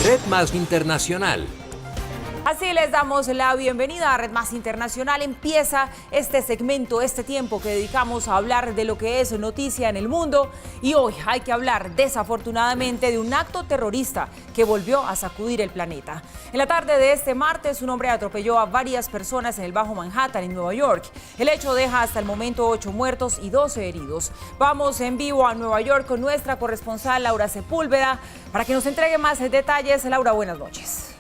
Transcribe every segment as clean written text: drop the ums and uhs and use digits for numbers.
Red Más Internacional. Así les damos la bienvenida a Red Más Internacional. Empieza este segmento, este tiempo que dedicamos a hablar de lo que es noticia en el mundo. Y hoy hay que hablar, desafortunadamente, de un acto terrorista que volvió a sacudir el planeta. En la tarde de este martes, un hombre atropelló a varias personas en el Bajo Manhattan, en Nueva York. El hecho deja hasta el momento 8 muertos y 12 heridos. Vamos en vivo a Nueva York con nuestra corresponsal Laura Sepúlveda para que nos entregue más detalles. Laura, buenas noches.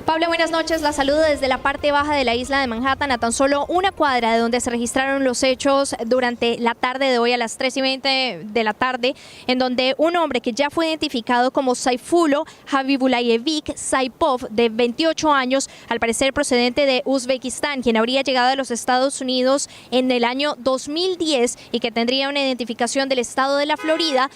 Pablo, buenas noches. La saludo desde la parte baja de la isla de Manhattan, a tan solo una cuadra de donde se registraron los hechos durante la tarde de hoy a las 3:20 de la tarde, en donde un hombre que ya fue identificado como Sayfullo Habibullayevic Saipov, de 28 años, al parecer procedente de Uzbekistán, quien habría llegado a los Estados Unidos en el año 2010 y que tendría una identificación del estado de la Florida,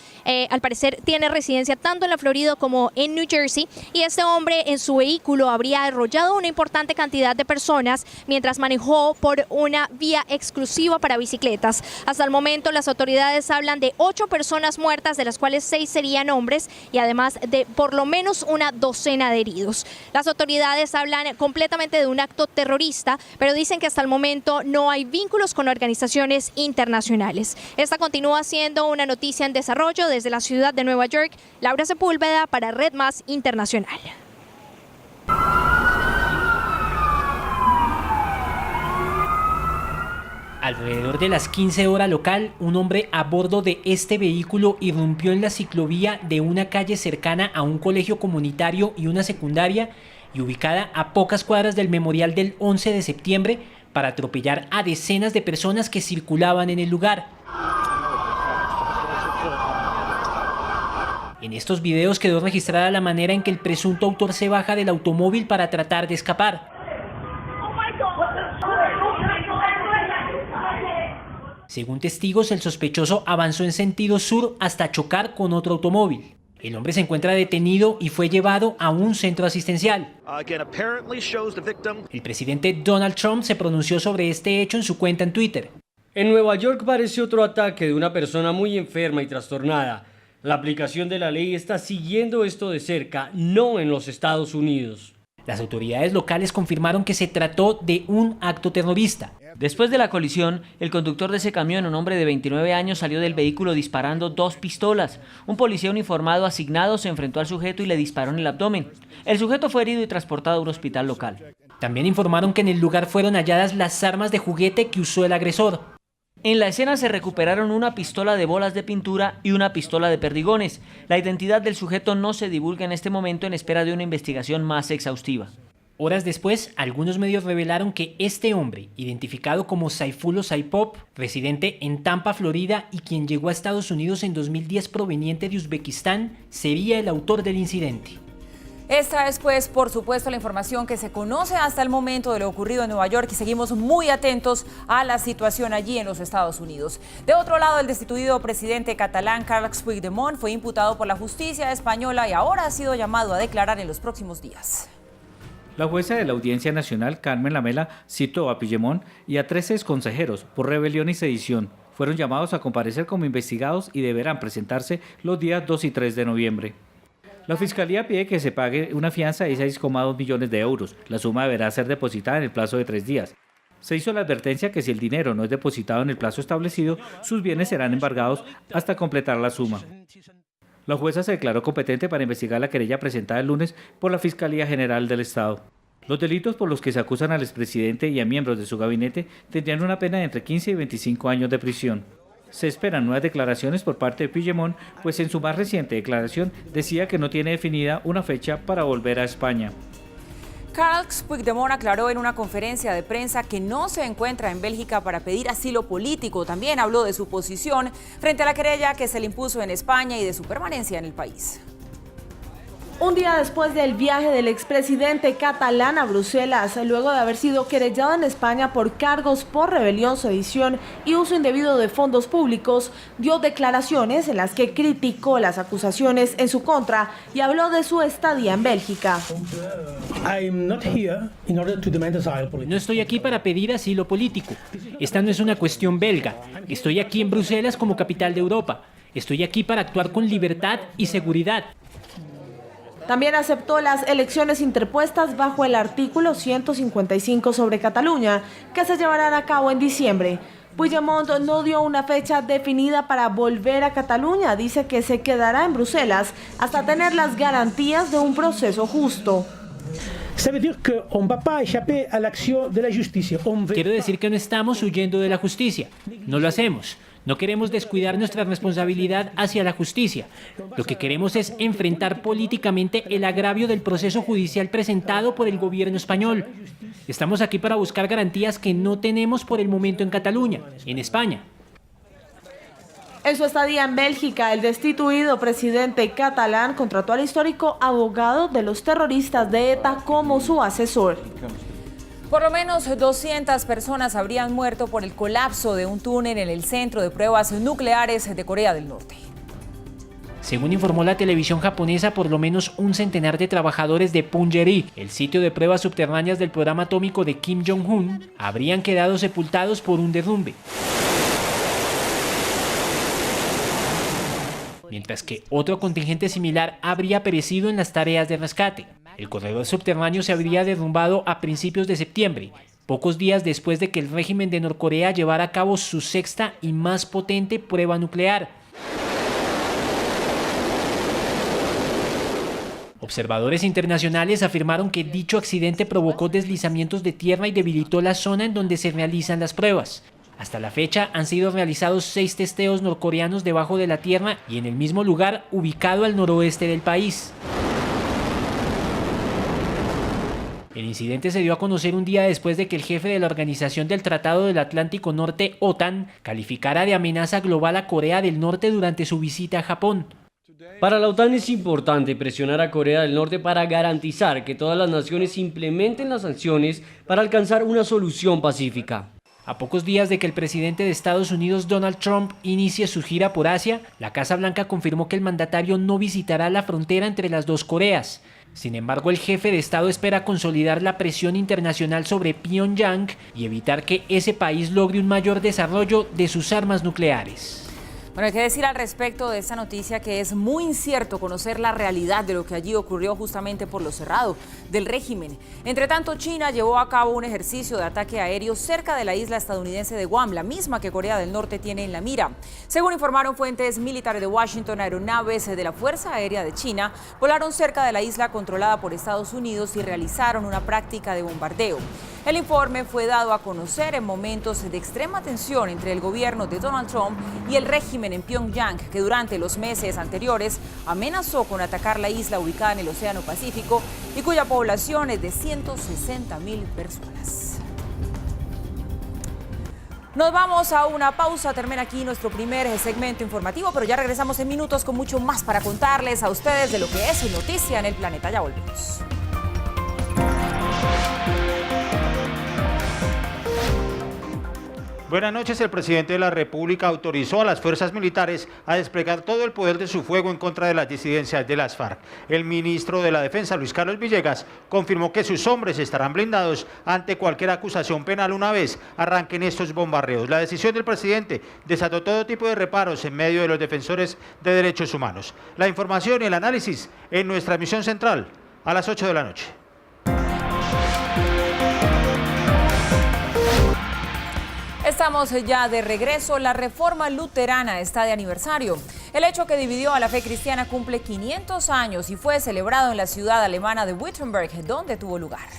al parecer tiene residencia tanto en la Florida como en New Jersey, y este hombre en su vehículo habría arrollado una importante cantidad de personas mientras manejó por una vía exclusiva para bicicletas. Hasta el momento las autoridades hablan de 8 personas muertas, de las cuales 6 serían hombres, y además de por lo menos una docena de heridos. Las autoridades hablan completamente de un acto terrorista, pero dicen que hasta el momento no hay vínculos con organizaciones internacionales. Esta continúa siendo una noticia en desarrollo desde la ciudad de Nueva York. Laura Sepúlveda para Red Más Internacional. Alrededor de las 15 horas local, un hombre a bordo de este vehículo irrumpió en la ciclovía de una calle cercana a un colegio comunitario y una secundaria, y ubicada a pocas cuadras del memorial del 11 de septiembre, para atropellar a decenas de personas que circulaban en el lugar. En estos videos quedó registrada la manera en que el presunto autor se baja del automóvil para tratar de escapar. Según testigos, el sospechoso avanzó en sentido sur hasta chocar con otro automóvil. El hombre se encuentra detenido y fue llevado a un centro asistencial. El presidente Donald Trump se pronunció sobre este hecho en su cuenta en Twitter. En Nueva York parece otro ataque de una persona muy enferma y trastornada. La aplicación de la ley está siguiendo esto de cerca, no en los Estados Unidos. Las autoridades locales confirmaron que se trató de un acto terrorista. Después de la colisión, el conductor de ese camión, un hombre de 29 años, salió del vehículo disparando 2 pistolas. Un policía uniformado asignado se enfrentó al sujeto y le disparó en el abdomen. El sujeto fue herido y transportado a un hospital local. También informaron que en el lugar fueron halladas las armas de juguete que usó el agresor. En la escena se recuperaron una pistola de bolas de pintura y una pistola de perdigones. La identidad del sujeto no se divulga en este momento, en espera de una investigación más exhaustiva. Horas después, algunos medios revelaron que este hombre, identificado como Sayfullo Saipov, residente en Tampa, Florida, y quien llegó a Estados Unidos en 2010 proveniente de Uzbekistán, sería el autor del incidente. Esta es, pues, por supuesto, la información que se conoce hasta el momento de lo ocurrido en Nueva York, y seguimos muy atentos a la situación allí en los Estados Unidos. De otro lado, el destituido presidente catalán Carles Puigdemont fue imputado por la justicia española y ahora ha sido llamado a declarar en los próximos días. La jueza de la Audiencia Nacional, Carmen Lamela, citó a Puigdemont y a 13 exconsejeros por rebelión y sedición. Fueron llamados a comparecer como investigados y deberán presentarse los días 2 y 3 de noviembre. La Fiscalía pide que se pague una fianza de 6,2 millones de euros. La suma deberá ser depositada en el plazo de 3 días. Se hizo la advertencia que si el dinero no es depositado en el plazo establecido, sus bienes serán embargados hasta completar la suma. La jueza se declaró competente para investigar la querella presentada el lunes por la Fiscalía General del Estado. Los delitos por los que se acusan al expresidente y a miembros de su gabinete tendrían una pena de entre 15 y 25 años de prisión. Se esperan nuevas declaraciones por parte de Puigdemont, pues en su más reciente declaración decía que no tiene definida una fecha para volver a España. Carles Puigdemont aclaró en una conferencia de prensa que no se encuentra en Bélgica para pedir asilo político. También habló de su posición frente a la querella que se le impuso en España y de su permanencia en el país. Un día después del viaje del expresidente catalán a Bruselas, luego de haber sido querellado en España por cargos por rebelión, sedición y uso indebido de fondos públicos, dio declaraciones en las que criticó las acusaciones en su contra y habló de su estadía en Bélgica. No estoy aquí para pedir asilo político. Esta no es una cuestión belga. Estoy aquí en Bruselas como capital de Europa. Estoy aquí para actuar con libertad y seguridad. También aceptó las elecciones interpuestas bajo el artículo 155 sobre Cataluña, que se llevarán a cabo en diciembre. Puigdemont no dio una fecha definida para volver a Cataluña. Dice que se quedará en Bruselas hasta tener las garantías de un proceso justo. Quiero decir que no estamos huyendo de la justicia. No lo hacemos. No queremos descuidar nuestra responsabilidad hacia la justicia. Lo que queremos es enfrentar políticamente el agravio del proceso judicial presentado por el gobierno español. Estamos aquí para buscar garantías que no tenemos por el momento en Cataluña, en España. En su estadía en Bélgica, el destituido presidente catalán contrató al histórico abogado de los terroristas de ETA como su asesor. Por lo menos 200 personas habrían muerto por el colapso de un túnel en el centro de pruebas nucleares de Corea del Norte. Según informó la televisión japonesa, por lo menos un centenar de trabajadores de Punggye-ri, el sitio de pruebas subterráneas del programa atómico de Kim Jong-un, habrían quedado sepultados por un derrumbe. Mientras que otro contingente similar habría perecido en las tareas de rescate. El corredor subterráneo se habría derrumbado a principios de septiembre, pocos días después de que el régimen de Norcorea llevara a cabo su sexta y más potente prueba nuclear. Observadores internacionales afirmaron que dicho accidente provocó deslizamientos de tierra y debilitó la zona en donde se realizan las pruebas. Hasta la fecha han sido realizados 6 testeos norcoreanos debajo de la tierra y en el mismo lugar ubicado al noroeste del país. El incidente se dio a conocer un día después de que el jefe de la Organización del Tratado del Atlántico Norte, OTAN, calificara de amenaza global a Corea del Norte durante su visita a Japón. Para la OTAN es importante presionar a Corea del Norte para garantizar que todas las naciones implementen las sanciones para alcanzar una solución pacífica. A pocos días de que el presidente de Estados Unidos, Donald Trump, inicie su gira por Asia, la Casa Blanca confirmó que el mandatario no visitará la frontera entre las dos Coreas. Sin embargo, el jefe de Estado espera consolidar la presión internacional sobre Pyongyang y evitar que ese país logre un mayor desarrollo de sus armas nucleares. Bueno, hay que decir al respecto de esta noticia que es muy incierto conocer la realidad de lo que allí ocurrió justamente por lo cerrado del régimen. Entre tanto, China llevó a cabo un ejercicio de ataque aéreo cerca de la isla estadounidense de Guam, la misma que Corea del Norte tiene en la mira. Según informaron fuentes militares de Washington, aeronaves de la Fuerza Aérea de China volaron cerca de la isla controlada por Estados Unidos y realizaron una práctica de bombardeo. El informe fue dado a conocer en momentos de extrema tensión entre el gobierno de Donald Trump y el régimen en Pyongyang, que durante los meses anteriores amenazó con atacar la isla ubicada en el Océano Pacífico y cuya población es de 160.000 personas. Nos vamos a una pausa, termina aquí nuestro primer segmento informativo, pero ya regresamos en minutos con mucho más para contarles a ustedes de lo que es noticia en el planeta. Ya volvemos. Buenas noches. El presidente de la República autorizó a las fuerzas militares a desplegar todo el poder de su fuego en contra de las disidencias de las FARC. El ministro de la Defensa, Luis Carlos Villegas, confirmó que sus hombres estarán blindados ante cualquier acusación penal una vez arranquen estos bombardeos. La decisión del presidente desató todo tipo de reparos en medio de los defensores de derechos humanos. La información y el análisis en nuestra emisión central a las 8 de la noche. Estamos ya de regreso. La reforma luterana está de aniversario. El hecho que dividió a la fe cristiana cumple 500 años y fue celebrado en la ciudad alemana de Wittenberg, donde tuvo lugar.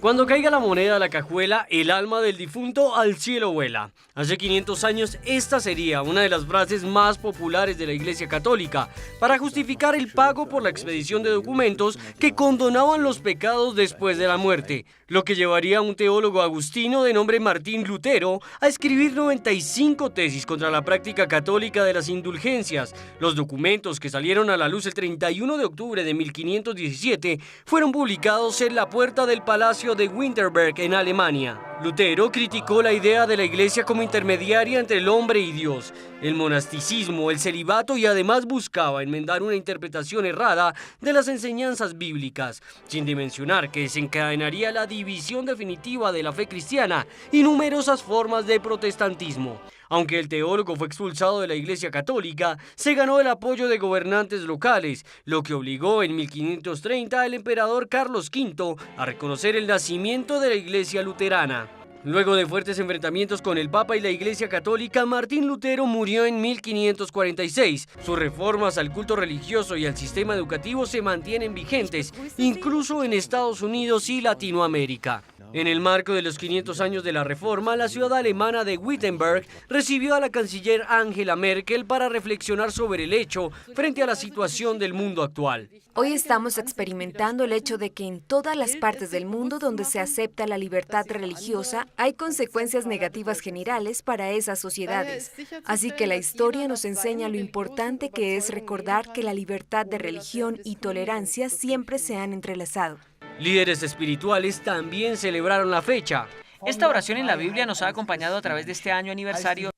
Cuando caiga la moneda a la cajuela, el alma del difunto al cielo vuela. Hace 500 años esta sería una de las frases más populares de la Iglesia Católica para justificar el pago por la expedición de documentos que condonaban los pecados después de la muerte, lo que llevaría a un teólogo agustino de nombre Martín Lutero a escribir 95 tesis contra la práctica católica de las indulgencias. Los documentos que salieron a la luz el 31 de octubre de 1517 fueron publicados en la puerta del Palacio de Wittenberg en Alemania. Lutero criticó la idea de la Iglesia como intermediaria entre el hombre y Dios, el monasticismo, el celibato y además buscaba enmendar una interpretación errada de las enseñanzas bíblicas, sin dimensionar que desencadenaría la división definitiva de la fe cristiana y numerosas formas de protestantismo. Aunque el teólogo fue expulsado de la Iglesia Católica, se ganó el apoyo de gobernantes locales, lo que obligó en 1530 al emperador Carlos V a reconocer el nacimiento de la Iglesia luterana. Luego de fuertes enfrentamientos con el Papa y la Iglesia Católica, Martín Lutero murió en 1546. Sus reformas al culto religioso y al sistema educativo se mantienen vigentes, incluso en Estados Unidos y Latinoamérica. En el marco de los 500 años de la Reforma, la ciudad alemana de Wittenberg recibió a la canciller Angela Merkel para reflexionar sobre el hecho frente a la situación del mundo actual. Hoy estamos experimentando el hecho de que en todas las partes del mundo donde se acepta la libertad religiosa, hay consecuencias negativas generales para esas sociedades. Así que la historia nos enseña lo importante que es recordar que la libertad de religión y tolerancia siempre se han entrelazado. Líderes espirituales también celebraron la fecha. Esta oración en la Biblia nos ha acompañado a través de este año aniversario.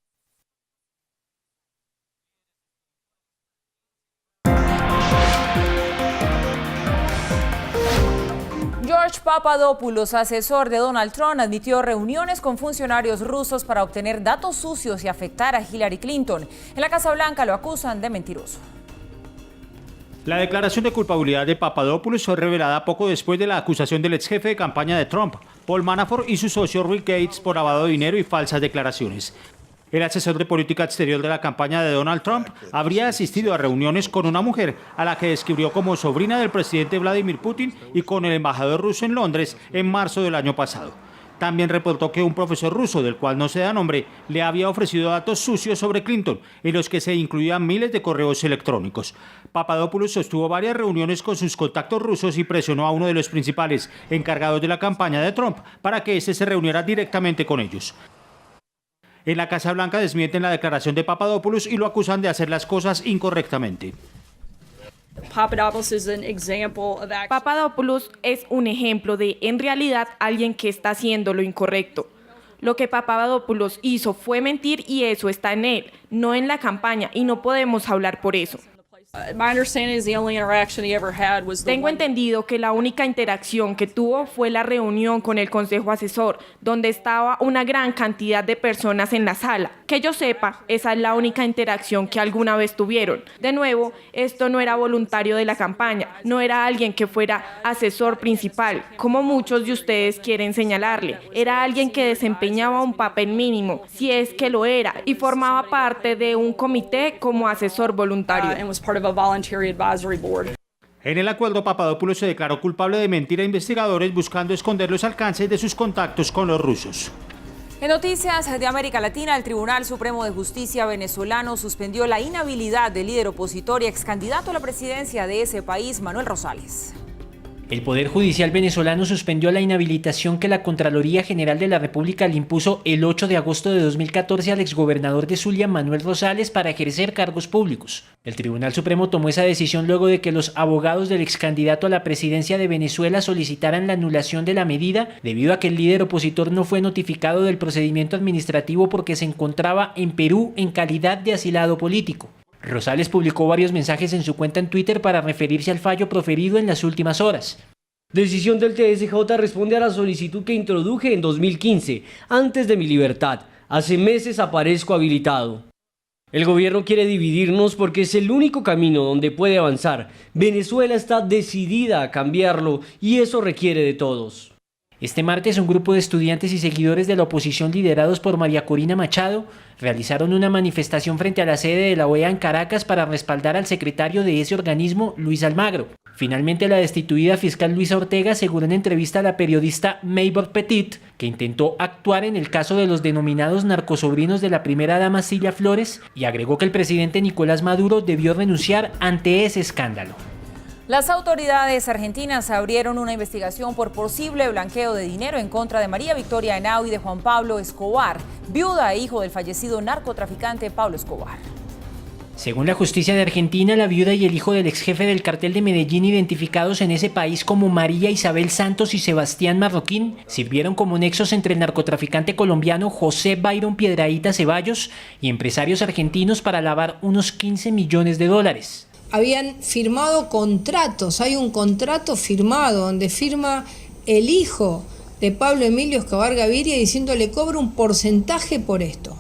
George Papadopoulos, asesor de Donald Trump, admitió reuniones con funcionarios rusos para obtener datos sucios y afectar a Hillary Clinton. En la Casa Blanca lo acusan de mentiroso. La declaración de culpabilidad de Papadopoulos fue revelada poco después de la acusación del ex jefe de campaña de Trump, Paul Manafort, y su socio Bill Gates por lavado de dinero y falsas declaraciones. El asesor de política exterior de la campaña de Donald Trump habría asistido a reuniones con una mujer a la que describió como sobrina del presidente Vladimir Putin y con el embajador ruso en Londres en marzo del año pasado. También reportó que un profesor ruso, del cual no se da nombre, le había ofrecido datos sucios sobre Clinton, en los que se incluían miles de correos electrónicos. Papadopoulos sostuvo varias reuniones con sus contactos rusos y presionó a uno de los principales encargados de la campaña de Trump para que éste se reuniera directamente con ellos. En la Casa Blanca desmienten la declaración de Papadopoulos y lo acusan de hacer las cosas incorrectamente. Papadopoulos es un ejemplo de, en realidad, alguien que está haciendo lo incorrecto. Lo que Papadopoulos hizo fue mentir y eso está en él, no en la campaña, y no podemos hablar por eso. Tengo entendido que la única interacción que tuvo fue la reunión con el Consejo Asesor, donde estaba una gran cantidad de personas en la sala. Que yo sepa, esa es la única interacción que alguna vez tuvieron. De nuevo, esto no era voluntario de la campaña, no era alguien que fuera asesor principal, como muchos de ustedes quieren señalarle. Era alguien que desempeñaba un papel mínimo, si es que lo era, y formaba parte de un comité como asesor voluntario. En el acuerdo, Papadopoulos se declaró culpable de mentir a investigadores buscando esconder los alcances de sus contactos con los rusos. En noticias de América Latina, el Tribunal Supremo de Justicia venezolano suspendió la inhabilidad del líder opositor y ex candidato a la presidencia de ese país, Manuel Rosales. El Poder Judicial venezolano suspendió la inhabilitación que la Contraloría General de la República le impuso el 8 de agosto de 2014 al exgobernador de Zulia, Manuel Rosales, para ejercer cargos públicos. El Tribunal Supremo tomó esa decisión luego de que los abogados del excandidato a la presidencia de Venezuela solicitaran la anulación de la medida debido a que el líder opositor no fue notificado del procedimiento administrativo porque se encontraba en Perú en calidad de asilado político. Rosales publicó varios mensajes en su cuenta en Twitter para referirse al fallo proferido en las últimas horas. Decisión del TSJ responde a la solicitud que introduje en 2015, antes de mi libertad. Hace meses aparezco habilitado. El gobierno quiere dividirnos porque es el único camino donde puede avanzar. Venezuela está decidida a cambiarlo y eso requiere de todos. Este martes, un grupo de estudiantes y seguidores de la oposición liderados por María Corina Machado realizaron una manifestación frente a la sede de la OEA en Caracas para respaldar al secretario de ese organismo, Luis Almagro. Finalmente, la destituida fiscal Luisa Ortega aseguró en entrevista a la periodista Maybor Petit que intentó actuar en el caso de los denominados narcosobrinos de la primera dama Cilia Flores y agregó que el presidente Nicolás Maduro debió renunciar ante ese escándalo. Las autoridades argentinas abrieron una investigación por posible blanqueo de dinero en contra de María Victoria Henao y de Juan Pablo Escobar, viuda e hijo del fallecido narcotraficante Pablo Escobar. Según la justicia de Argentina, la viuda y el hijo del ex jefe del cartel de Medellín, identificados en ese país como María Isabel Santos y Sebastián Marroquín, sirvieron como nexos entre el narcotraficante colombiano José Byron Piedrahíta Ceballos y empresarios argentinos para lavar unos 15 millones de dólares. Habían firmado contratos, hay un contrato firmado donde firma el hijo de Pablo Emilio Escobar Gaviria diciéndole cobra un porcentaje por esto.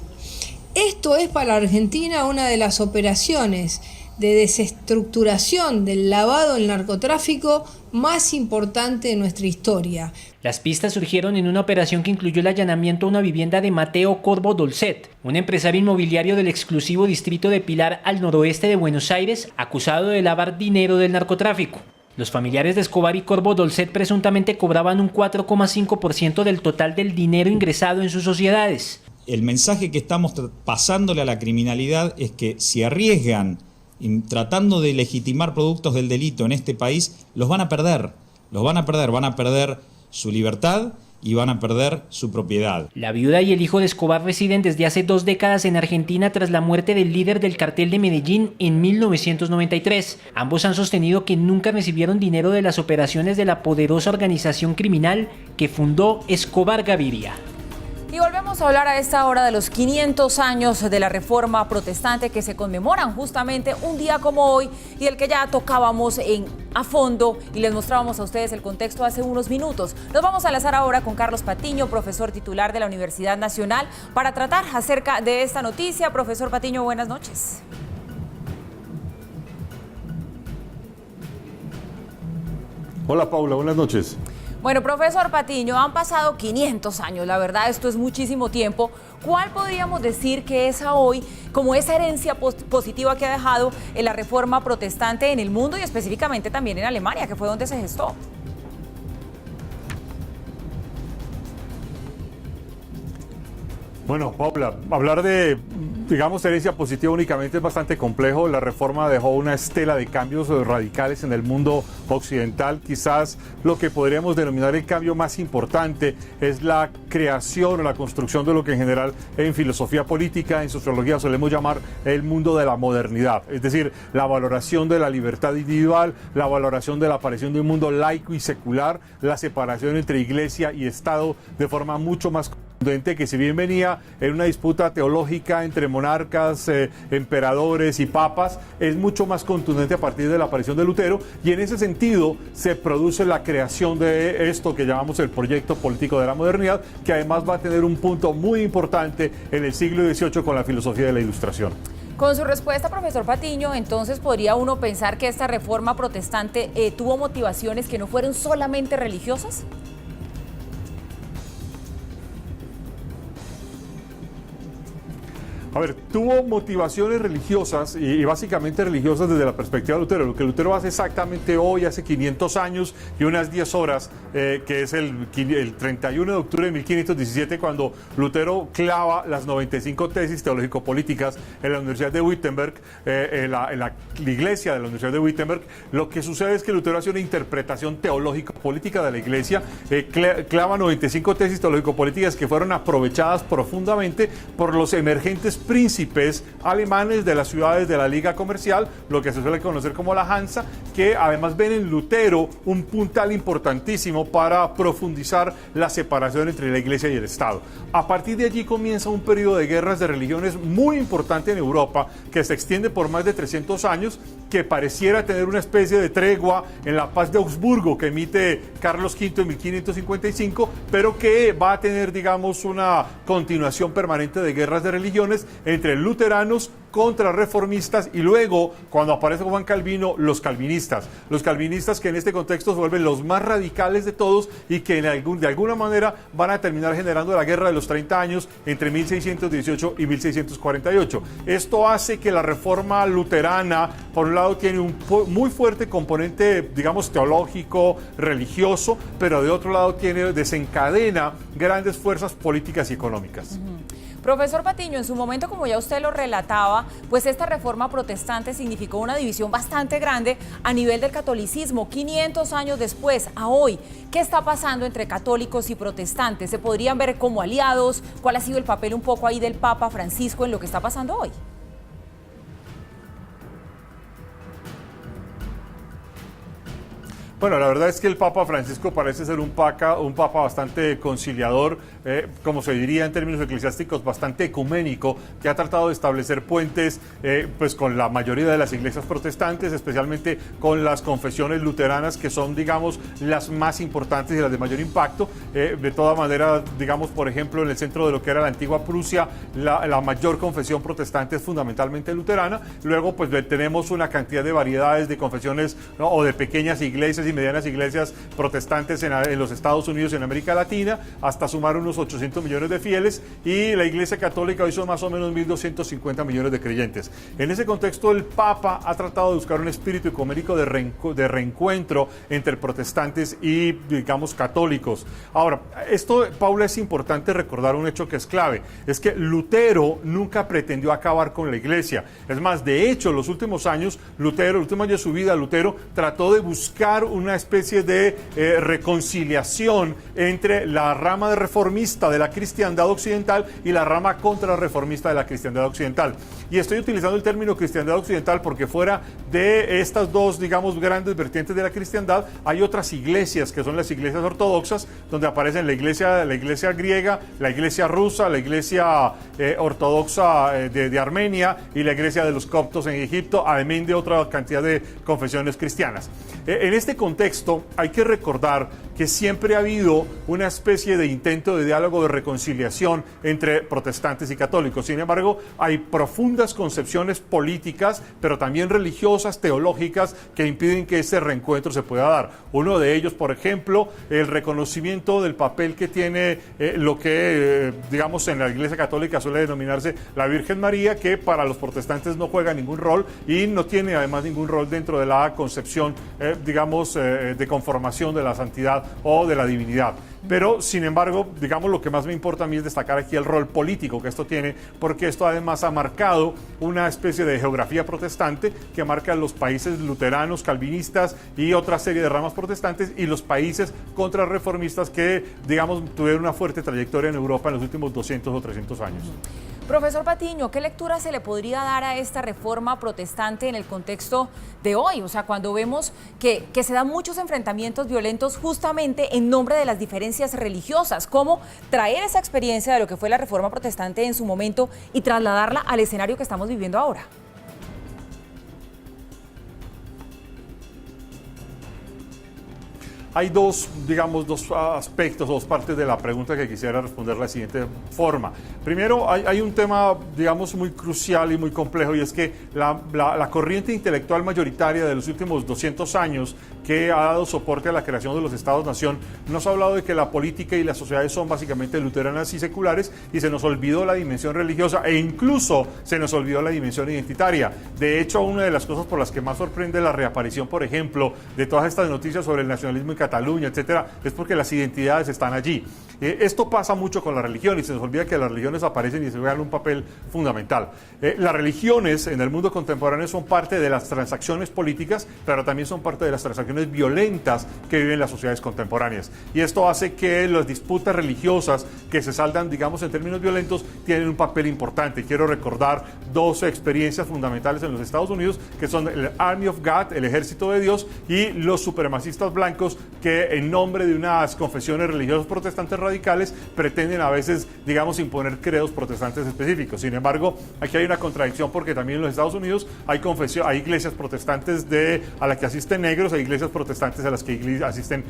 Esto es para Argentina una de las operaciones de desestructuración del lavado del narcotráfico más importante de nuestra historia. Las pistas surgieron en una operación que incluyó el allanamiento a una vivienda de Mateo Corvo Dolcet, un empresario inmobiliario del exclusivo distrito de Pilar al noroeste de Buenos Aires, acusado de lavar dinero del narcotráfico. Los familiares de Escobar y Corvo Dolcet presuntamente cobraban un 4,5% del total del dinero ingresado en sus sociedades. El mensaje que estamos pasándole a la criminalidad es que si arriesgan tratando de legitimar productos del delito en este país, los van a perder, van a perder su libertad y van a perder su propiedad. La viuda y el hijo de Escobar residen desde hace 2 décadas en Argentina tras la muerte del líder del cartel de Medellín en 1993. Ambos han sostenido que nunca recibieron dinero de las operaciones de la poderosa organización criminal que fundó Escobar Gaviria. Y volvemos a hablar a esta hora de los 500 años de la Reforma Protestante que se conmemoran justamente un día como hoy y el que ya tocábamos a fondo y les mostrábamos a ustedes el contexto hace unos minutos. Nos vamos a enlazar ahora con Carlos Patiño, profesor titular de la Universidad Nacional, para tratar acerca de esta noticia. Profesor Patiño, buenas noches. Hola Paula, buenas noches. Bueno, profesor Patiño, han pasado 500 años, la verdad esto es muchísimo tiempo. ¿Cuál podríamos decir que es a hoy como esa herencia positiva que ha dejado en la Reforma Protestante en el mundo y específicamente también en Alemania, que fue donde se gestó? Bueno, Paula, hablar de, digamos, herencia positiva únicamente es bastante complejo. La reforma dejó una estela de cambios radicales en el mundo occidental. Quizás lo que podríamos denominar el cambio más importante es la creación o la construcción de lo que en general en filosofía política, en sociología solemos llamar el mundo de la modernidad. Es decir, la valoración de la libertad individual, la valoración de la aparición de un mundo laico y secular, la separación entre iglesia y Estado de forma mucho más que si bien venía en una disputa teológica entre monarcas, emperadores y papas, es mucho más contundente a partir de la aparición de Lutero, y en ese sentido se produce la creación de esto que llamamos el proyecto político de la modernidad, que además va a tener un punto muy importante en el siglo XVIII con la filosofía de la Ilustración. Con su respuesta, profesor Patiño, entonces podría uno pensar que esta reforma protestante tuvo motivaciones que no fueron solamente religiosas. A ver, tuvo motivaciones religiosas y básicamente religiosas desde la perspectiva de Lutero. Lo que Lutero hace exactamente hoy, hace 500 años y unas 10 horas, que es el 31 de octubre de 1517, cuando Lutero clava las 95 tesis teológico-políticas en la Universidad de Wittenberg, en la iglesia de la Universidad de Wittenberg. Lo que sucede es que Lutero hace una interpretación teológico-política de la iglesia, clava 95 tesis teológico-políticas que fueron aprovechadas profundamente por los emergentes príncipes alemanes de las ciudades de la Liga Comercial, lo que se suele conocer como la Hansa, que además ven en Lutero un puntal importantísimo para profundizar la separación entre la Iglesia y el Estado. A partir de allí comienza un periodo de guerras de religiones muy importante en Europa, que se extiende por más de 300 años, que pareciera tener una especie de tregua en la Paz de Augsburgo que emite Carlos V en 1555, pero que va a tener, digamos, una continuación permanente de guerras de religiones entre luteranos contra reformistas y luego, cuando aparece Juan Calvino, los calvinistas que en este contexto se vuelven los más radicales de todos y que de alguna manera van a terminar generando la guerra de los 30 años entre 1618 y 1648. Esto hace que la reforma luterana, por un lado, tiene un muy fuerte componente, digamos, teológico, religioso, pero de otro lado desencadena grandes fuerzas políticas y económicas. Profesor Patiño, en su momento, como ya usted lo relataba, pues esta reforma protestante significó una división bastante grande a nivel del catolicismo. 500 años después, a hoy, ¿qué está pasando entre católicos y protestantes? ¿Se podrían ver como aliados? ¿Cuál ha sido el papel un poco ahí del Papa Francisco en lo que está pasando hoy? Bueno, la verdad es que el Papa Francisco parece ser un papa bastante conciliador, como se diría en términos eclesiásticos, bastante ecuménico, que ha tratado de establecer puentes pues con la mayoría de las iglesias protestantes, especialmente con las confesiones luteranas, que son, digamos, las más importantes y las de mayor impacto. De toda manera, digamos, por ejemplo, en el centro de lo que era la antigua Prusia, la mayor confesión protestante es fundamentalmente luterana. Luego, pues tenemos una cantidad de variedades de confesiones, ¿no?, o de pequeñas iglesias y medianas iglesias protestantes en los Estados Unidos y en América Latina, hasta sumar unos 800 millones de fieles, y la Iglesia Católica hoy son más o menos 1.250 millones de creyentes. En ese contexto, el Papa ha tratado de buscar un espíritu ecuménico de reencuentro entre protestantes y, digamos, católicos. Ahora, esto, Paula, es importante recordar un hecho que es clave, es que Lutero nunca pretendió acabar con la Iglesia. Es más, de hecho, en los últimos años, el último año de su vida, Lutero trató de buscar una especie de reconciliación entre la rama reformista de la cristiandad occidental y la rama contrarreformista de la cristiandad occidental. Y estoy utilizando el término cristiandad occidental porque fuera de estas dos, digamos, grandes vertientes de la cristiandad, hay otras iglesias que son las iglesias ortodoxas, donde aparecen la iglesia griega, la iglesia rusa, la iglesia ortodoxa de Armenia y la iglesia de los coptos en Egipto, además de otra cantidad de confesiones cristianas. En este contexto hay que recordar que siempre ha habido una especie de intento de diálogo, de reconciliación entre protestantes y católicos. Sin embargo, hay profundas concepciones políticas, pero también religiosas, teológicas, que impiden que ese reencuentro se pueda dar. Uno de ellos, por ejemplo, el reconocimiento del papel que tiene lo que, digamos, en la Iglesia Católica suele denominarse la Virgen María, que para los protestantes no juega ningún rol y no tiene además ningún rol dentro de la concepción, digamos, de conformación de la santidad o de la divinidad. Pero, sin embargo, digamos, lo que más me importa a mí es destacar aquí el rol político que esto tiene, porque esto además ha marcado una especie de geografía protestante que marca los países luteranos, calvinistas y otra serie de ramas protestantes, y los países contrarreformistas que, digamos, tuvieron una fuerte trayectoria en Europa en los últimos 200 o 300 años. Profesor Patiño, ¿qué lectura se le podría dar a esta reforma protestante en el contexto de hoy? O sea, cuando vemos que se dan muchos enfrentamientos violentos justamente en nombre de las diferencias religiosas. ¿Cómo traer esa experiencia de lo que fue la reforma protestante en su momento y trasladarla al escenario que estamos viviendo ahora? Hay dos aspectos, dos partes de la pregunta que quisiera responder de la siguiente forma. Primero, hay un tema, digamos, muy crucial y muy complejo, y es que la corriente intelectual mayoritaria de los últimos 200 años que ha dado soporte a la creación de los Estados-nación nos ha hablado de que la política y las sociedades son básicamente luteranas y seculares, y se nos olvidó la dimensión religiosa e incluso se nos olvidó la dimensión identitaria. De hecho, una de las cosas por las que más sorprende la reaparición, por ejemplo, de todas estas noticias sobre el nacionalismo en Cataluña, etcétera, es porque las identidades están allí. Esto pasa mucho con la religión y se nos olvida que las religiones aparecen y se juegan un papel fundamental. Las religiones en el mundo contemporáneo son parte de las transacciones políticas, pero también son parte de las transacciones violentas que viven las sociedades contemporáneas. Y esto hace que las disputas religiosas que se saldan, digamos, en términos violentos, tienen un papel importante. Quiero recordar dos experiencias fundamentales en los Estados Unidos, que son el Army of God, el Ejército de Dios, y los supremacistas blancos, que en nombre de unas confesiones religiosas protestantes radicales pretenden a veces, digamos, imponer credos protestantes específicos. Sin embargo, aquí hay una contradicción, porque también en los Estados Unidos hay iglesias protestantes a las que asisten negros, hay iglesias protestantes a las que asisten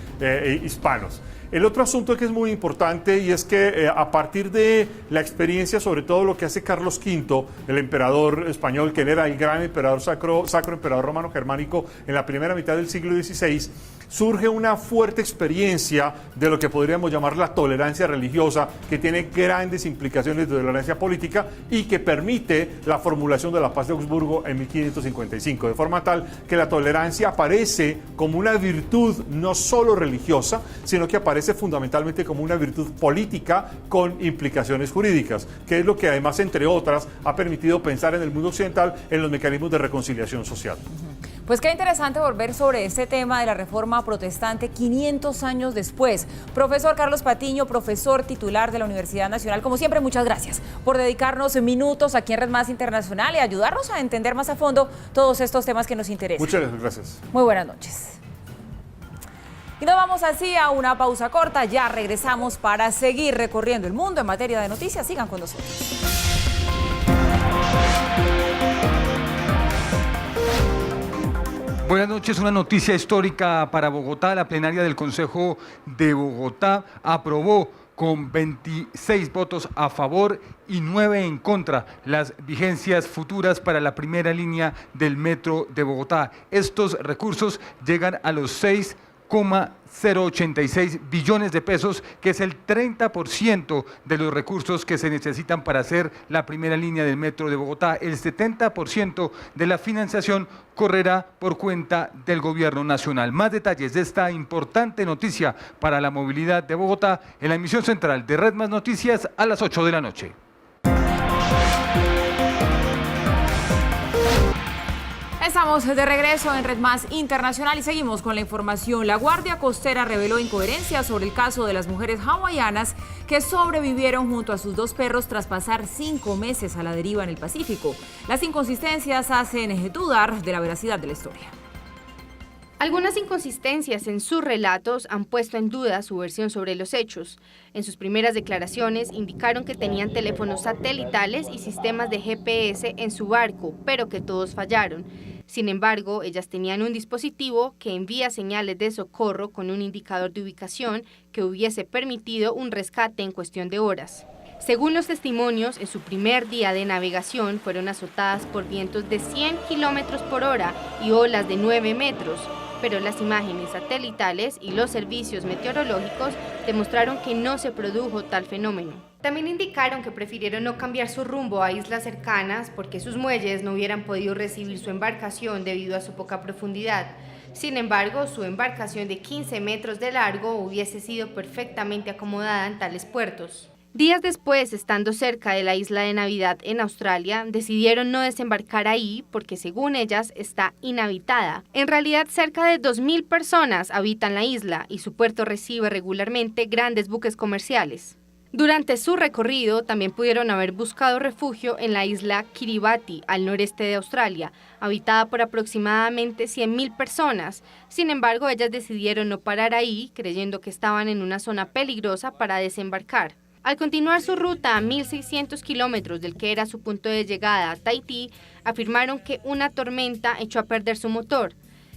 hispanos. El otro asunto que es muy importante, y es que a partir de la experiencia, sobre todo lo que hace Carlos V, el emperador español, que él era el gran emperador sacro emperador romano germánico en la primera mitad del siglo XVI, surge una fuerte experiencia de lo que podríamos llamar la tolerancia religiosa, que tiene grandes implicaciones de tolerancia política y que permite la formulación de la Paz de Augsburgo en 1555, de forma tal que la tolerancia aparece como una virtud no solo religiosa, sino que aparece fundamentalmente como una virtud política con implicaciones jurídicas, que es lo que además, entre otras, ha permitido pensar en el mundo occidental en los mecanismos de reconciliación social. Pues qué interesante volver sobre este tema de la reforma protestante 500 años después. Profesor Carlos Patiño, profesor titular de la Universidad Nacional, como siempre, muchas gracias por dedicarnos minutos aquí en Red Más Internacional y ayudarnos a entender más a fondo todos estos temas que nos interesan. Muchas gracias. Muy buenas noches. Y nos vamos así a una pausa corta. Ya regresamos para seguir recorriendo el mundo en materia de noticias. Sigan con nosotros. Buenas noches, una noticia histórica para Bogotá. La plenaria del Consejo de Bogotá aprobó con 26 votos a favor y 9 en contra las vigencias futuras para la primera línea del metro de Bogotá. Estos recursos llegan a los 6,086 billones de pesos, que es el 30% de los recursos que se necesitan para hacer la primera línea del metro de Bogotá. El 70% de la financiación correrá por cuenta del gobierno nacional. Más detalles de esta importante noticia para la movilidad de Bogotá en la emisión central de Red Más Noticias a las 8 de la noche. Estamos de regreso en Red Más Internacional y seguimos con la información. La Guardia Costera reveló incoherencias sobre el caso de las mujeres hawaianas que sobrevivieron junto a sus 2 perros tras pasar 5 meses a la deriva en el Pacífico. Las inconsistencias hacen dudar de la veracidad de la historia. Algunas inconsistencias en sus relatos han puesto en duda su versión sobre los hechos. En sus primeras declaraciones indicaron que tenían teléfonos satelitales y sistemas de GPS en su barco, pero que todos fallaron. Sin embargo, ellas tenían un dispositivo que envía señales de socorro con un indicador de ubicación que hubiese permitido un rescate en cuestión de horas. Según los testimonios, en su primer día de navegación fueron azotadas por vientos de 100 kilómetros por hora y olas de 9 metros, pero las imágenes satelitales y los servicios meteorológicos demostraron que no se produjo tal fenómeno. También indicaron que prefirieron no cambiar su rumbo a islas cercanas porque sus muelles no hubieran podido recibir su embarcación debido a su poca profundidad. Sin embargo, su embarcación de 15 metros de largo hubiese sido perfectamente acomodada en tales puertos. Días después, estando cerca de la isla de Navidad en Australia, decidieron no desembarcar ahí porque, según ellas, está inhabitada. En realidad, cerca de 2.000 personas habitan la isla y su puerto recibe regularmente grandes buques comerciales. Durante su recorrido, también pudieron haber buscado refugio en la isla Kiribati, al noreste de Australia, habitada por aproximadamente 100.000 personas. Sin embargo, ellas decidieron no parar ahí, creyendo que estaban en una zona peligrosa para desembarcar. Al continuar su ruta a 1.600 kilómetros del que era su punto de llegada a Tahití, afirmaron que una tormenta echó a perder su motor.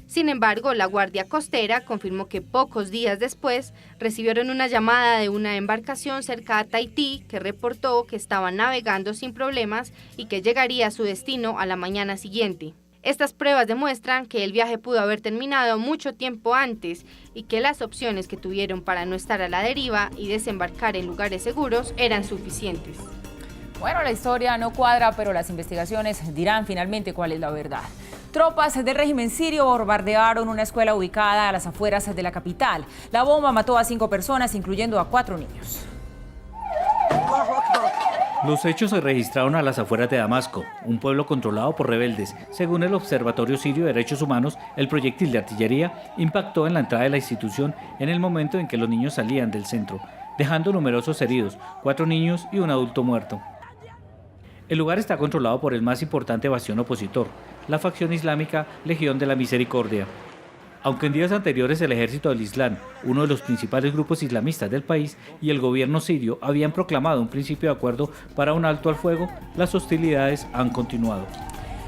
Sin embargo, la Guardia Costera confirmó que pocos días después recibieron una llamada de una embarcación cerca de Tahití que reportó que estaba navegando sin problemas y que llegaría a su destino a la mañana siguiente. Estas pruebas demuestran que el viaje pudo haber terminado mucho tiempo antes y que las opciones que tuvieron para no estar a la deriva y desembarcar en lugares seguros eran suficientes. Bueno, la historia no cuadra, pero las investigaciones dirán finalmente cuál es la verdad. Tropas del régimen sirio bombardearon una escuela ubicada a las afueras de la capital. La bomba mató a 5 personas, incluyendo a 4 niños. Los hechos se registraron a las afueras de Damasco, un pueblo controlado por rebeldes. Según el Observatorio Sirio de Derechos Humanos, el proyectil de artillería impactó en la entrada de la institución en el momento en que los niños salían del centro, dejando numerosos heridos, 4 niños y un adulto muerto. El lugar está controlado por el más importante bastión opositor, la facción islámica Legión de la Misericordia. Aunque en días anteriores el Ejército del Islam, uno de los principales grupos islamistas del país, y el gobierno sirio habían proclamado un principio de acuerdo para un alto al fuego, las hostilidades han continuado.